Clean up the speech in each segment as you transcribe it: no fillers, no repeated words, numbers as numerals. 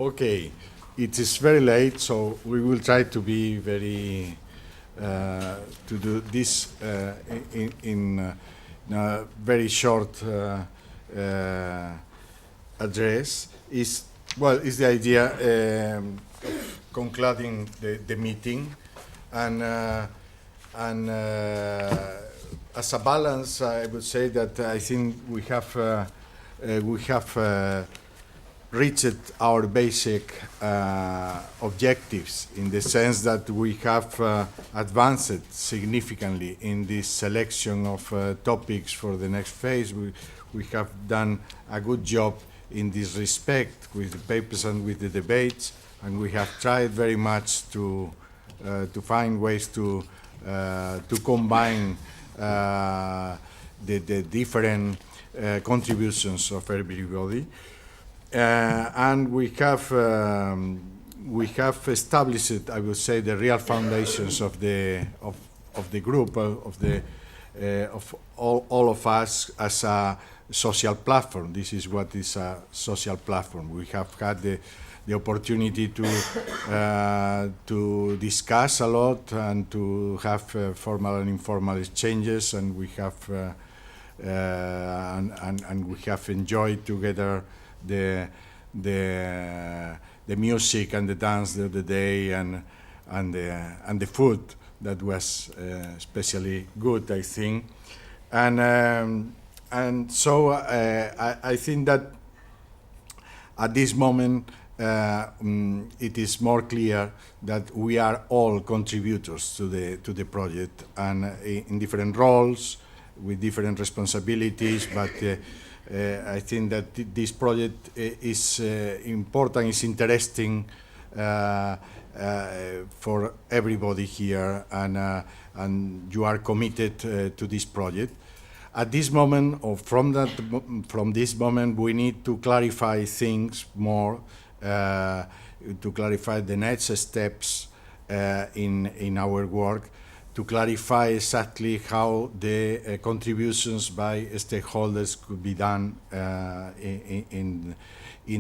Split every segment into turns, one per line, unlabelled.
Okay, it is very late, so we will try to be very to do this in a very short address. Is the idea concluding the meeting, and as a balance, I would say that I think we have reached our basic objectives, in the sense that we have advanced significantly in this selection of topics for the next phase. We have done a good job in this respect with the papers and with the debates, and we have tried very much to find ways to combine the different contributions of everybody. And we have established, I would say, the real foundations of the group of all of us as a social platform. This is what is a social platform. We have had the opportunity to discuss a lot and to have formal and informal exchanges, and we have and we have enjoyed together the music and the dance the other day, and the food that was especially good, I think, and so I think that at this moment it is more clear that we are all contributors to the project, and in different roles with different responsibilities, but I think that this project is important, is interesting for everybody here, and you are committed to this project. At this moment, or from this moment, we need to clarify things more, to clarify the next steps in our work, to clarify exactly how the contributions by stakeholders could be done in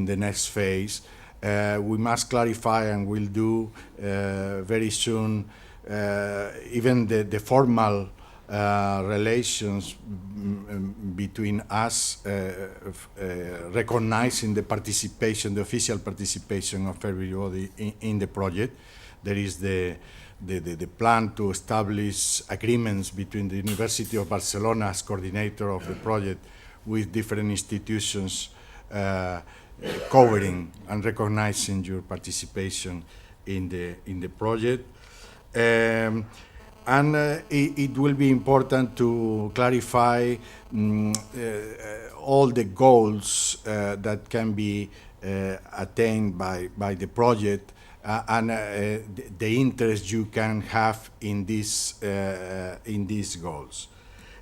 the next phase. We must clarify, and will do very soon, even the formal relations between us, recognizing the participation, the official participation of everybody in the project. There is the plan to establish agreements between the University of Barcelona as coordinator of the project with different institutions covering and recognizing your participation in the project. And it will be important to clarify all the goals that can be attained by the project, and the interest you can have in these goals.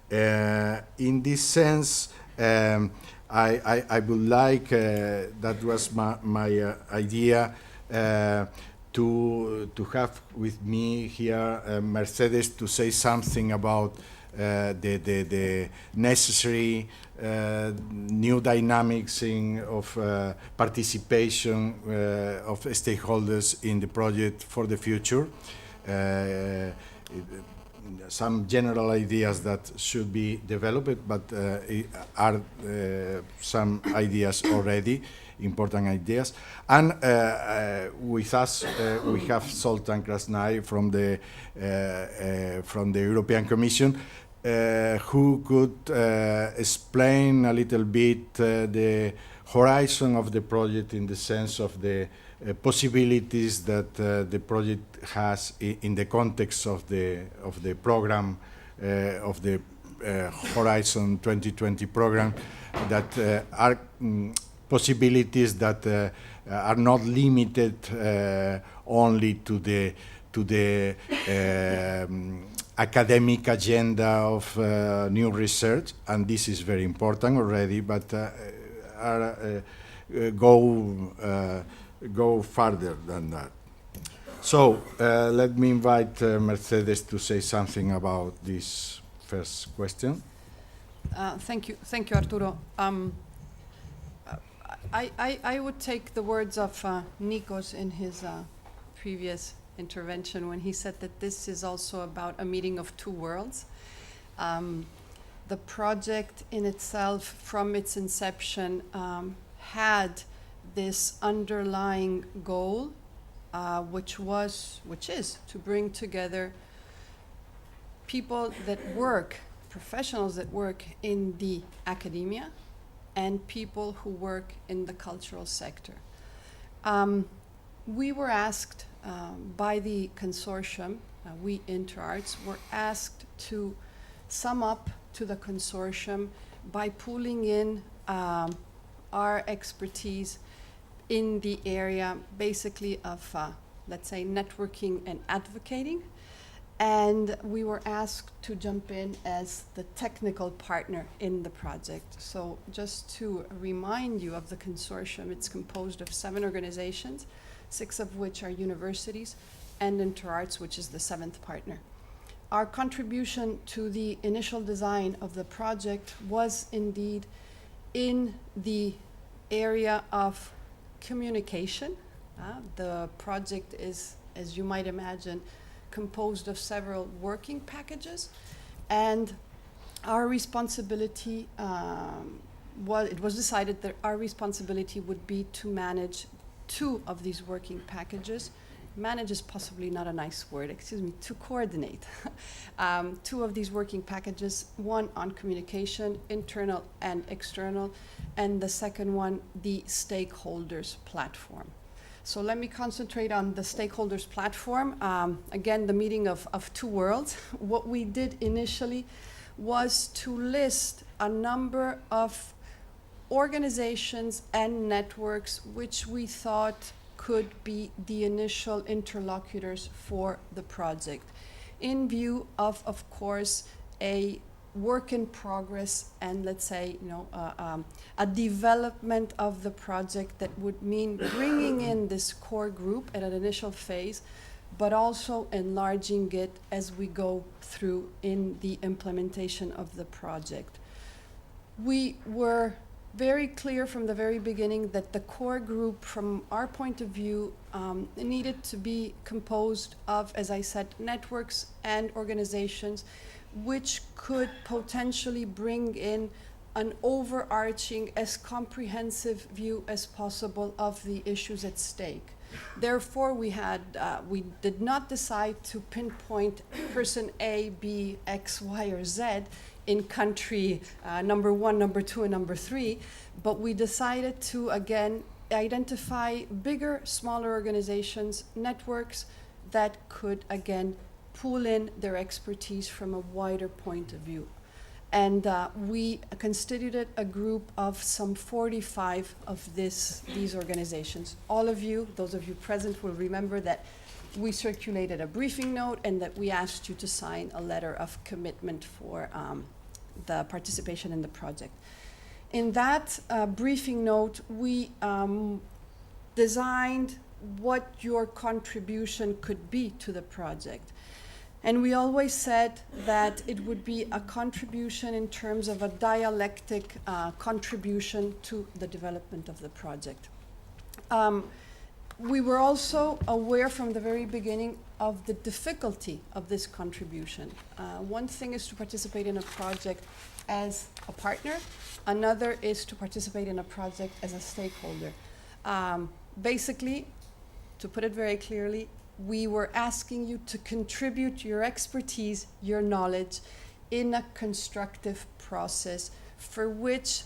In this sense, I would like, that was my idea, to have with me here Mercedes to say something about the necessary new dynamics of participation of stakeholders in the project for the future. Some general ideas that should be developed, but are some ideas already, important ideas. And with us, we have Zoltán Krasnai from the European Commission, who could explain a little bit the horizon of the project, in the sense of the possibilities that the project has in the context of the program, of the Horizon 2020 program, that are possibilities that are not limited only to the academic agenda of new research, and this is very important already, but go further than that. So let me invite Mercedes to say something about this first question.
Thank you, Arturo. I would take the words of Nikos in his previous intervention when he said that this is also about a meeting of two worlds. The project in itself, from its inception, had this underlying goal, which is to bring together people that work, professionals that work in the academia, and people who work in the cultural sector. We were asked by the consortium, we InterArts, were asked to sum up to the consortium by pooling in our expertise in the area basically of, let's say, networking and advocating. And we were asked to jump in as the technical partner in the project. So just to remind you of the consortium, it's composed of 7 organizations, 6 of which are universities, and InterArts, which is the 7th partner. Our contribution to the initial design of the project was indeed in the area of communication. The project is, as you might imagine, composed of several working packages, and our responsibility it was decided that our responsibility would be to manage 2 of these working packages. Manage is possibly not a nice word, to coordinate 2 of these working packages, one on communication, internal and external, and the second one, the stakeholders platform. So let me concentrate on the stakeholders platform. Again, the meeting of 2 worlds. What we did initially was to list a number of organizations and networks which we thought could be the initial interlocutors for the project, in view of course, a work in progress and, let's say, a development of the project that would mean bringing in this core group at an initial phase, but also enlarging it as we go through in the implementation of the project. We were very clear from the very beginning that the core group, from our point of view, needed to be composed of, as I said, networks and organizations which could potentially bring in an overarching, as comprehensive view as possible of the issues at stake. Therefore, we did not decide to pinpoint person A, B, X, Y, or Z in country number 1, number 2, and number 3, but we decided to, again, identify bigger, smaller organizations, networks that could, again, pull in their expertise from a wider point of view. And we constituted a group of some 45 of these organizations. All of you, those of you present, will remember that we circulated a briefing note and that we asked you to sign a letter of commitment for the participation in the project. In that briefing note, we designed what your contribution could be to the project. And we always said that it would be a contribution in terms of a dialectic contribution to the development of the project. We were also aware from the very beginning of the difficulty of this contribution. One thing is to participate in a project as a partner. Another is to participate in a project as a stakeholder. Basically, to put it very clearly, we were asking you to contribute your expertise, your knowledge, in a constructive process for which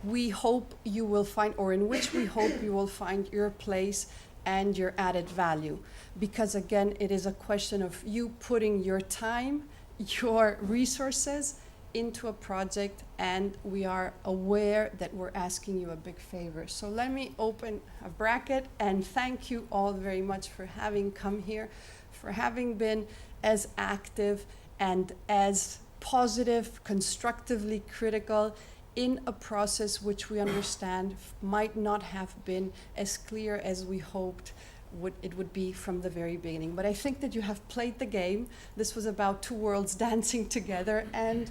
we hope you will find, or in which we hope you will find your place and your added value. Because again, it is a question of you putting your time, your resources into a project, and we are aware that we're asking you a big favor. So let me open a bracket and thank you all very much for having come here, for having been as active and as positive, constructively critical in a process which we understand might not have been as clear as we hoped it would be from the very beginning. But I think that you have played the game. This was about two worlds dancing together, and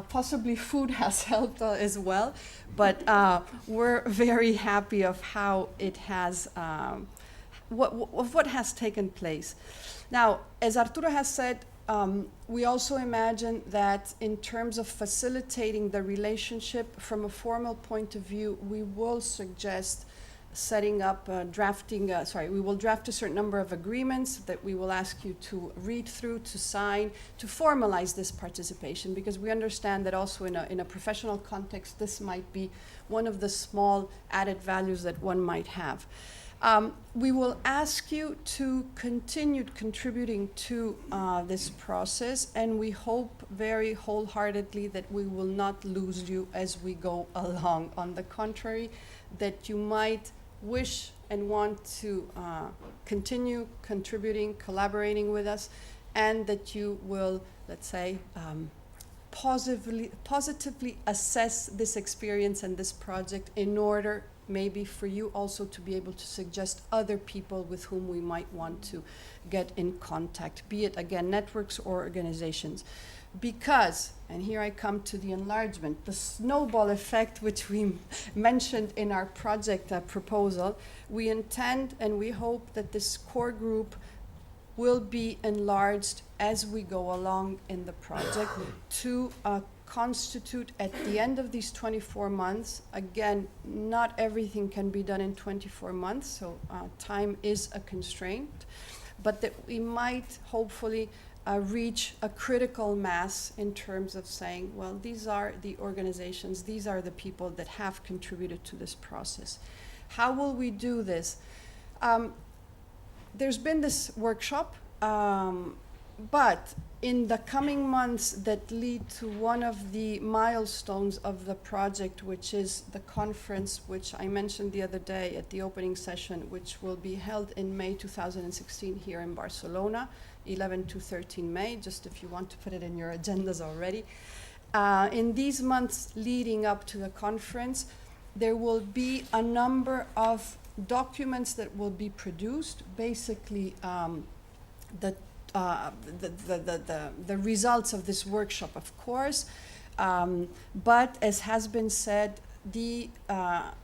possibly food has helped as well. But we're very happy of how it has, what has taken place. Now, as Arturo has said, we also imagine that in terms of facilitating the relationship from a formal point of view, we will suggest setting up, we will draft a certain number of agreements that we will ask you to read through, to sign, to formalize this participation, because we understand that also in a professional context, this might be one of the small added values that one might have. We will ask you to continue contributing to this process, and we hope very wholeheartedly that we will not lose you as we go along. On the contrary, that you might wish and want to continue contributing, collaborating with us, and that you will, let's say, positively assess this experience and this project in order maybe for you also to be able to suggest other people with whom we might want to get in contact, be it again networks or organizations. Because, and here I come to the enlargement, the snowball effect which we mentioned in our project proposal, we intend and we hope that this core group will be enlarged as we go along in the project to constitute at the end of these 24 months. Again, not everything can be done in 24 months, so time is a constraint, but that we might hopefully reach a critical mass in terms of saying, well, these are the organizations, these are the people that have contributed to this process. How will we do this? There's been this workshop, but in the coming months that lead to one of the milestones of the project, which is the conference, which I mentioned the other day at the opening session, which will be held in May 2016 here in Barcelona, 11 to 13 May, just if you want to put it in your agendas already. In these months leading up to the conference, there will be a number of documents that will be produced, basically the results of this workshop, of course, but as has been said,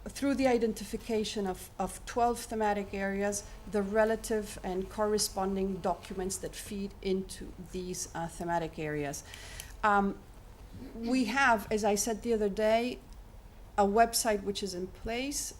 through the identification of 12 thematic areas, the relative and corresponding documents that feed into these thematic areas. We have, as I said the other day, a website which is in place.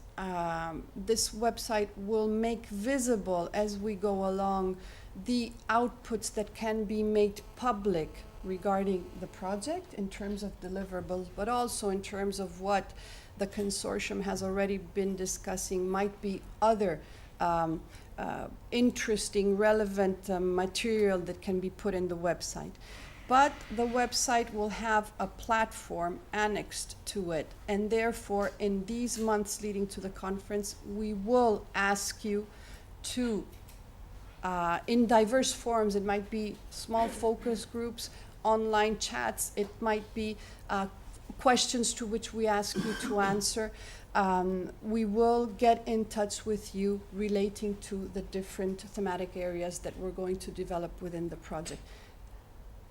This website will make visible as we go along the outputs that can be made public regarding the project in terms of deliverables, but also in terms of what the consortium has already been discussing might be other interesting, relevant material that can be put in the website. But the website will have a platform annexed to it, and therefore in these months leading to the conference, we will ask you to in diverse forums. It might be small focus groups, online chats, it might be questions to which we ask you to answer. We will get in touch with you relating to the different thematic areas that we're going to develop within the project.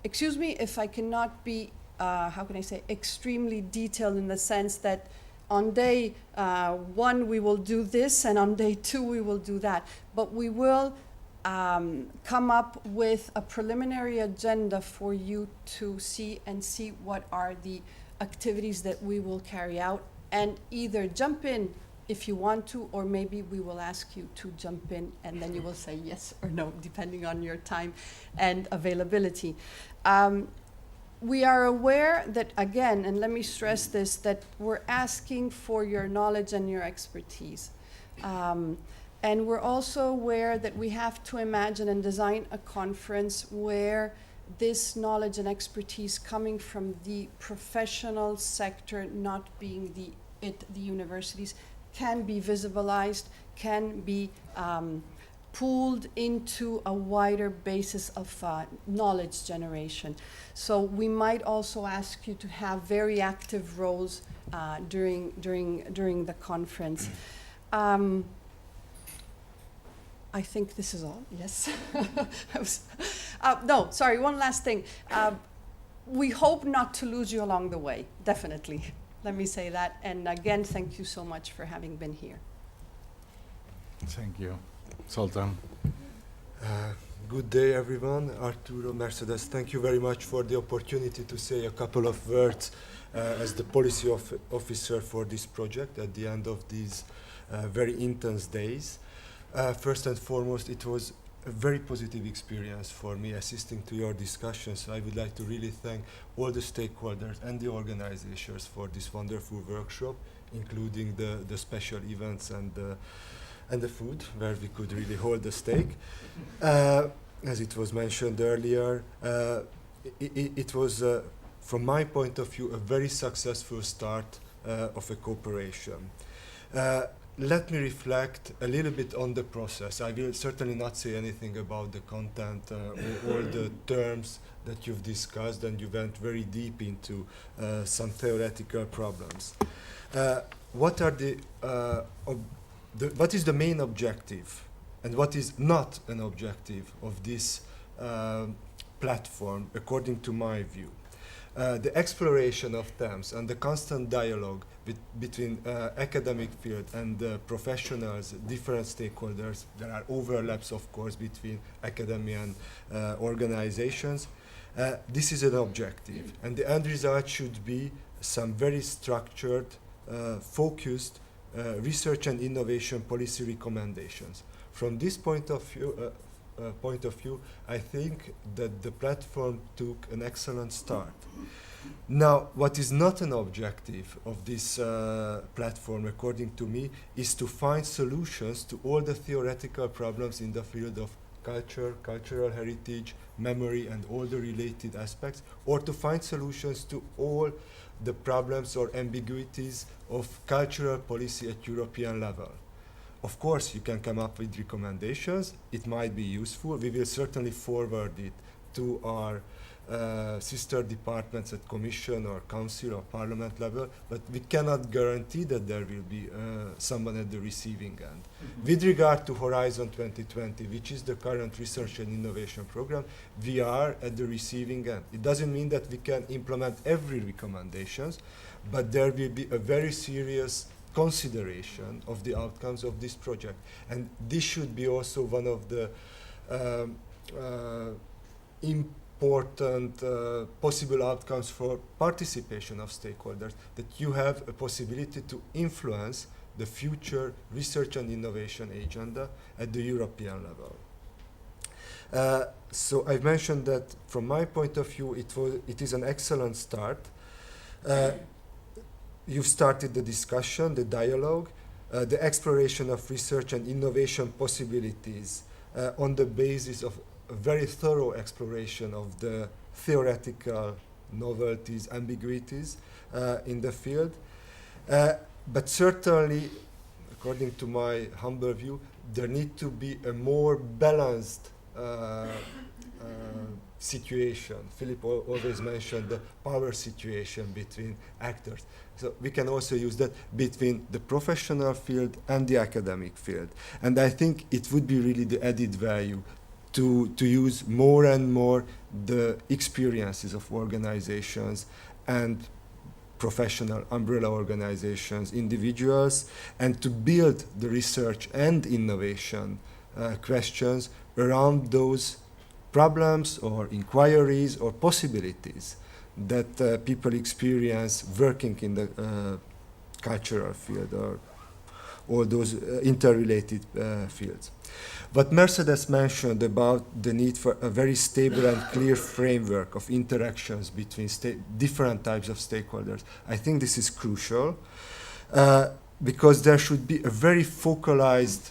Excuse me if I cannot be, how can I say, extremely detailed in the sense that on day 1 we will do this and on day 2 we will do that, but we will come up with a preliminary agenda for you to see what are the activities that we will carry out, and either jump in if you want to, or maybe we will ask you to jump in and then you will say yes or no, depending on your time and availability. We are aware that, again, and let me stress this, that we're asking for your knowledge and your expertise. And we're also aware that we have to imagine and design a conference where this knowledge and expertise coming from the professional sector, not being the universities, can be visibilized, can be pooled into a wider basis of knowledge generation. So we might also ask you to have very active roles during the conference. I think this is all, yes. No, sorry, one last thing. We hope not to lose you along the way, definitely. Let me say that. And again, thank you so much for having been here.
Thank you. Sultan.
Good day, everyone. Arturo, Mercedes, thank you very much for the opportunity to say a couple of words as the policy officer for this project at the end of these very intense days. First and foremost, it was a very positive experience for me assisting to your discussions. So I would like to really thank all the stakeholders and the organizations for this wonderful workshop, including the special events and the food, where we could really hold the stake. As it was mentioned earlier, it was, from my point of view, a very successful start of a cooperation. Let me reflect a little bit on the process. I will certainly not say anything about the content or all the terms that you've discussed, and you went very deep into some theoretical problems. What is the main objective, and what is not an objective of this platform, according to my view? The exploration of themes and the constant dialogue between academic field and professionals, different stakeholders. There are overlaps, of course, between academia and organizations. This is an objective, and the end result should be some very structured, focused research and innovation policy recommendations. From this point of view, I think that the platform took an excellent start. Now, what is not an objective of this platform, according to me, is to find solutions to all the theoretical problems in the field of culture, cultural heritage, memory, and all the related aspects, or to find solutions to all the problems or ambiguities of cultural policy at European level. Of course, you can come up with recommendations. It might be useful. We will certainly forward it to our sister departments at Commission or Council or Parliament level, but we cannot guarantee that there will be someone at the receiving end. With regard to Horizon 2020, which is the current research and innovation program, we are at the receiving end. It doesn't mean that we can implement every recommendations, but there will be a very serious consideration of the outcomes of this project. And this should be also one of the important possible outcomes for participation of stakeholders, that you have a possibility to influence the future research and innovation agenda at the European level. So I've mentioned that from my point of view, it is an excellent start. You've started the discussion, the dialogue, the exploration of research and innovation possibilities on the basis of a very thorough exploration of the theoretical novelties, ambiguities in the field. But certainly, according to my humble view, there needs to be a more balanced situation. Philip always mentioned the power situation between actors. So we can also use that between the professional field and the academic field. And I think it would be really the added value to use more and more the experiences of organizations and professional umbrella organizations, individuals, and to build the research and innovation questions around those problems or inquiries or possibilities that people experience working in the cultural field or all those interrelated fields. What Mercedes mentioned about the need for a very stable and clear framework of interactions between different types of stakeholders, I think this is crucial because there should be a very focalized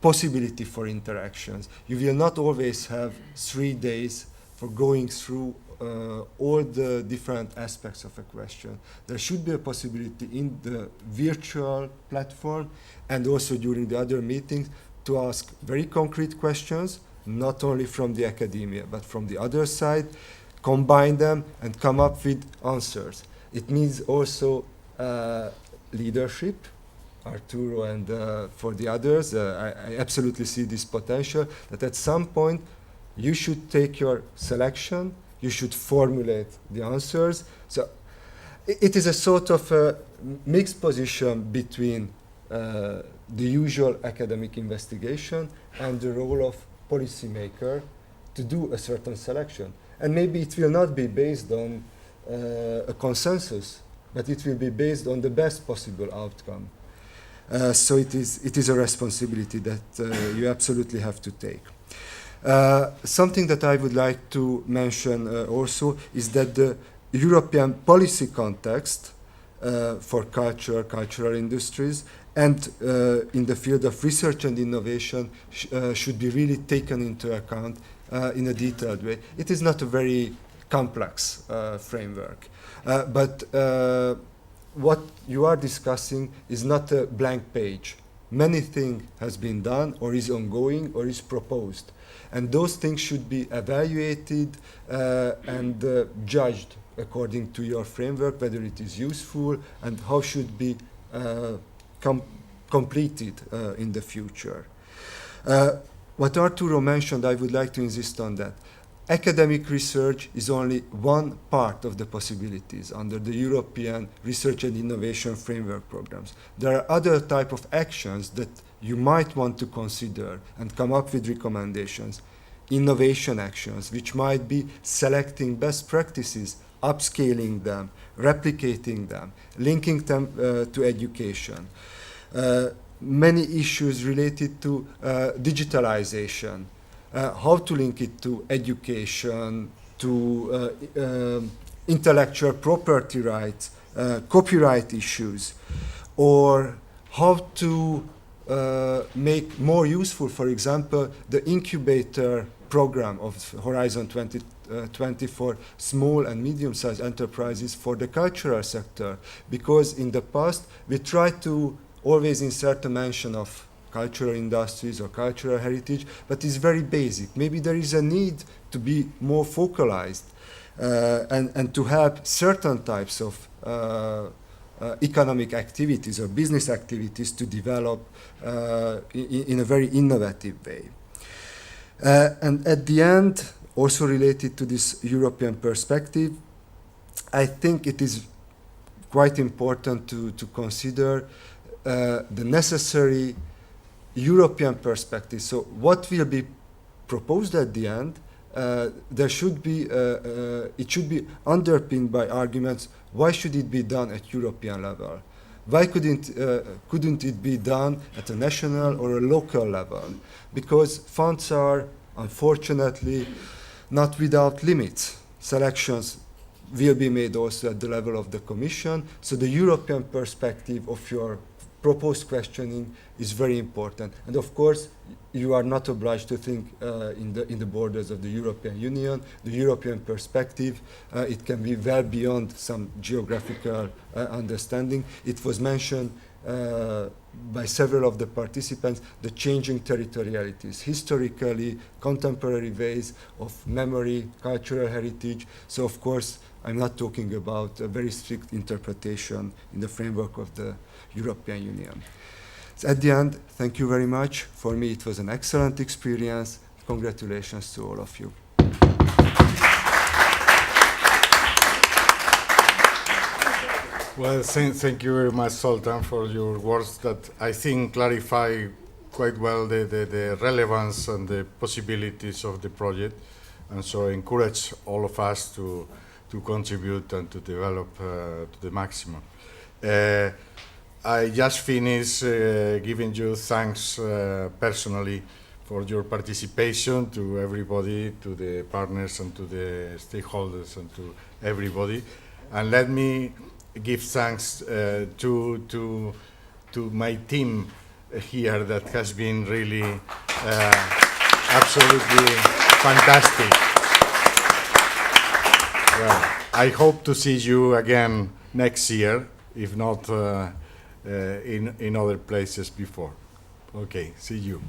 possibility for interactions. You will not always have 3 days for going through all the different aspects of a question. There should be a possibility in the virtual platform and also during the other meetings to ask very concrete questions, not only from the academia, but from the other side, combine them and come up with answers. It means also leadership, Arturo and for the others. I absolutely see this potential that at some point you should take your selection, you should formulate the answers. So it is a sort of a mixed position between the usual academic investigation and the role of policymaker to do a certain selection. And maybe it will not be based on a consensus, but it will be based on the best possible outcome. So it is a responsibility that you absolutely have to take. Something that I would like to mention also is that the European policy context for cultural industries, and in the field of research and innovation should be really taken into account in a detailed way. It is not a very complex framework, but what you are discussing is not a blank page. Many things has been done or is ongoing or is proposed. And those things should be evaluated and judged according to your framework, whether it is useful and how should be completed in the future. What Arturo mentioned, I would like to insist on that. Academic research is only one part of the possibilities under the European Research and Innovation Framework programs. There are other type of actions that you might want to consider and come up with recommendations. Innovation actions, which might be selecting best practices, upscaling them, replicating them, linking them to education. Many issues related to digitalization, how to link it to education, to intellectual property rights, copyright issues, or how to make more useful, for example, the incubator program of Horizon 2020 for small and medium-sized enterprises for the cultural sector. Because in the past, we tried to always insert a mention of cultural industries or cultural heritage, but it's very basic. Maybe there is a need to be more focalized and to have certain types of economic activities or business activities to develop in a very innovative way. And at the end, also related to this European perspective, I think it is quite important to consider the necessary European perspective. So what will be proposed at the end, there should be, it should be underpinned by arguments, why should it be done at European level? Why couldn't it be done at a national or a local level? Because funds are, unfortunately, not without limits. Selections will be made also at the level of the Commission. So the European perspective of your proposed questioning is very important. And of course, you are not obliged to think in the borders of the European Union. The European perspective, it can be well beyond some geographical understanding. It was mentioned by several of the participants, the changing territorialities, historically, contemporary ways of memory, cultural heritage. So of course, I'm not talking about a very strict interpretation in the framework of the European Union. So at the end, thank you very much. For me, it was an excellent experience. Congratulations to all of you.
Well, thank you very much, Sultan, for your words that I think clarify quite well the relevance and the possibilities of the project, and so encourage all of us to contribute and to develop to the maximum. I just finished giving you thanks personally for your participation, to everybody, to the partners and to the stakeholders and to everybody. And let me give thanks to my team here that has been really absolutely fantastic. Well, I hope to see you again next year, if not in other places before. Okay, see you.